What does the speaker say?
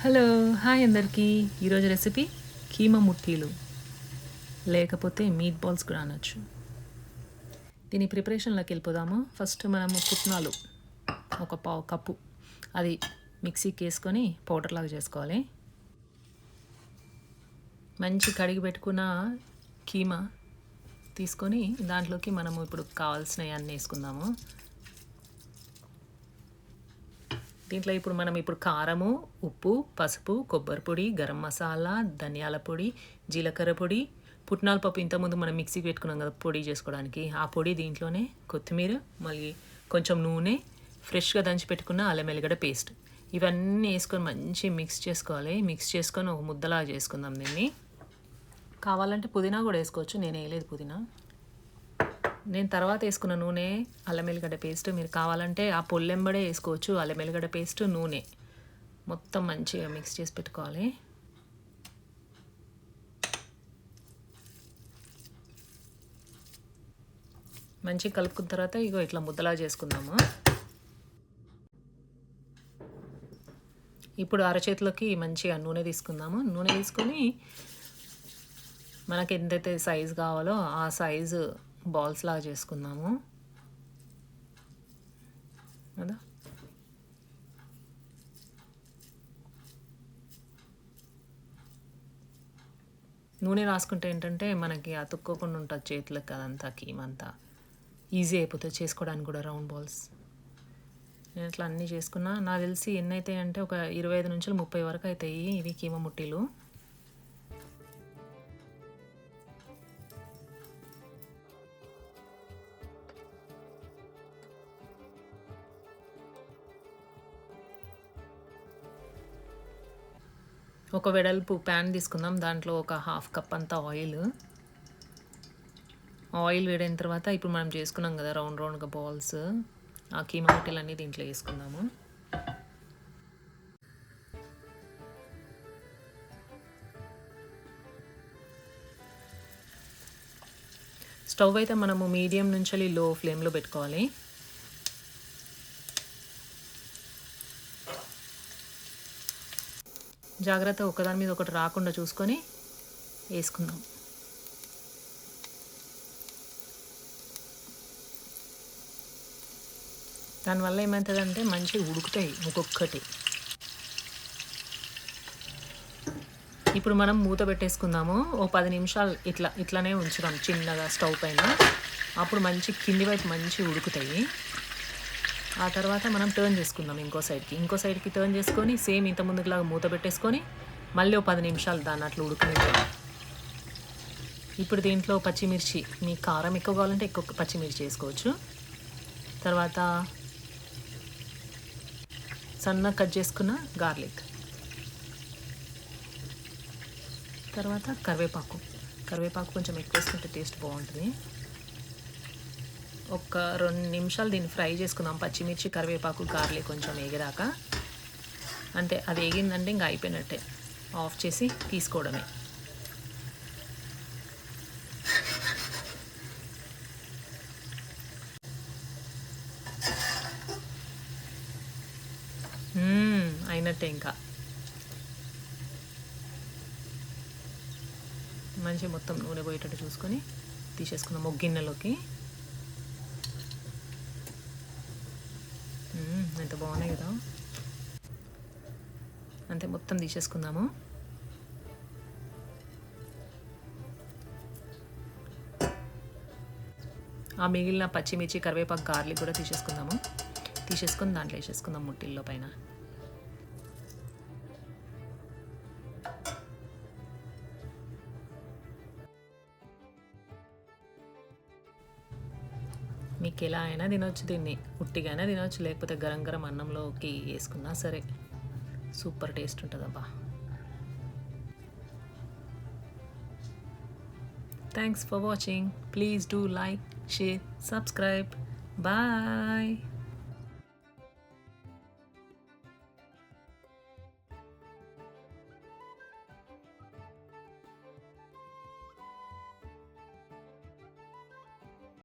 Hello hi అందరికీ. ఈరోజు recipe keema ముట్టీలు లేకపోతే మీట్ బాల్స్ కూడా అనొచ్చు. దీని ప్రిపరేషన్లోకి వెళ్ళిపోదాము. ఫస్ట్ మనము పుట్నాలు ఒక పావు కప్పు అది మిక్సీకి వేసుకొని పౌడర్ లాగా చేసుకోవాలి. మంచి కడిగి పెట్టుకున్న కీమా తీసుకొని దాంట్లోకి మనము ఇప్పుడు కావాల్సినవి అన్నీ వేసుకుందాము. దీంట్లో ఇప్పుడు కారము, ఉప్పు, పసుపు, కొబ్బరి పొడి, గరం మసాలా, ధనియాల పొడి, జీలకర్ర పొడి, పుట్నాల పప్పు ఇంతకుముందు మనం మిక్సీకి పెట్టుకున్నాం కదా పొడి చేసుకోవడానికి, ఆ పొడి దీంట్లోనే, కొత్తిమీర, మళ్ళీ కొంచెం నూనె, ఫ్రెష్గా దంచి పెట్టుకున్న అల్లం ఎల్లిగడ్డ పేస్ట్, ఇవన్నీ వేసుకొని మంచి మిక్స్ చేసుకోవాలి. మిక్స్ చేసుకొని ఒక ముద్దలా చేసుకుందాం దీన్ని. కావాలంటే పుదీనా కూడా వేసుకోవచ్చు, నేను వేయలేదు పుదీనా. నేను తర్వాత వేసుకున్న నూనె, అల్లం ఎల్లిగడ్డ పేస్ట్, మీరు కావాలంటే ఆ పొల్లెంబడే వేసుకోవచ్చు. అల్లం ఎల్లిగడ్డ పేస్ట్, నూనె మొత్తం మంచిగా మిక్స్ చేసి పెట్టుకోవాలి. మంచిగా కలుపుకున్న తర్వాత ఇగో ఇట్లా ముద్దలా చేసుకుందాము. ఇప్పుడు అరచేతిలోకి మంచిగా నూనె తీసుకుందాము. నూనె తీసుకొని మనకి ఎంతైతే సైజు కావాలో ఆ సైజు బాల్స్ లాగా చేసుకుందాము కదా. నూనె రాసుకుంటే ఏంటంటే మనకి అతుక్కోకుండా ఉంటుంది చేతులకు, అదంతా కీమంతా ఈజీ అయిపోతుంది చేసుకోవడానికి కూడా. రౌండ్ బాల్స్ నేను ఇట్లా అన్నీ చేసుకున్నా. నాకు తెలిసి ఎన్ని అవుతాయి అంటే ఒక 25 నుంచి 30 వరకు అవుతాయి ఇవి కీమా ముట్టీలు. ఒక వెడల్పు ప్యాన్ తీసుకుందాం. దాంట్లో ఒక హాఫ్ కప్ అంతా ఆయిల్ వేడైన తర్వాత ఇప్పుడు మనం చేసుకున్నాం కదా రౌండ్గా బాల్స్, ఆ కీమా ముట్టెలన్నీ దీంట్లో వేసుకుందాము. స్టవ్ అయితే మనము మీడియం నుంచి లో ఫ్లేమ్లో పెట్టుకోవాలి. జాగ్రత్త ఒకదాని మీద ఒకటి రాకుండా చూసుకొని వేసుకుందాం. దానివల్ల ఏమవుతుందంటే మంచిగా ఉడుకుతాయి ఒక్కొక్కటి. ఇప్పుడు మనం మూత పెట్టేసుకుందాము. ఓ 10 నిమిషాలు ఇట్లానే ఉంచుదాం చిన్నగా స్టవ్ పైన. అప్పుడు మంచి కింది వైపు మంచి ఉడుకుతాయి. ఆ తర్వాత మనం టర్న్ చేసుకుందాం ఇంకో సైడ్కి టర్న్ చేసుకొని సేమ్ ఇంత ముందుకులాగా మూత పెట్టేసుకొని మళ్ళీ 10 నిమిషాలు దాన్ని అట్లా ఉడుకునేది. ఇప్పుడు దీంట్లో పచ్చిమిర్చి, మీ కారం ఎక్కువ కావాలంటే ఎక్కువ పచ్చిమిర్చి వేసుకోవచ్చు. తర్వాత సన్నగా కట్ చేసుకున్న గార్లిక్, తర్వాత కరివేపాకు కొంచెం ఎక్కువ వేసుకుంటే టేస్ట్ బాగుంటుంది. ఒక 2 నిమిషాలు దీన్ని ఫ్రై చేసుకుందాం. పచ్చిమిర్చి, కరివేపాకు, గార్లిక్ కొంచెం వేగేదాకా. అంటే అది వేగిందంటే ఇంకా అయిపోయినట్టే, ఆఫ్ చేసి తీసుకోవడమే. అయినట్టే. ఇంకా మంచిగా మొత్తం నూనె పోయేటట్టు చూసుకొని తీసేసుకుందాం ఒక గిన్నెలోకి. ఎంత బాగున్నాయి కదా. అంతే మొత్తం తీసేసుకుందాము. ఆ మిగిలిన పచ్చిమిర్చి, కరివేపాకు, గార్లిక్ కూడా తీసేసుకొని దాంట్లో వేసేసుకుందాం ముట్టిల్లో పైన. మీకు ఎలా అయినా తినొచ్చు, దీన్ని ఉట్టిగా అయినా తినొచ్చు, లేకపోతే గరం గరం అన్నంలోకి వేసుకున్నా సరే సూపర్ టేస్ట్ ఉంటుందబ్బా. Thanks for watching. Please do like, share, subscribe. Bye.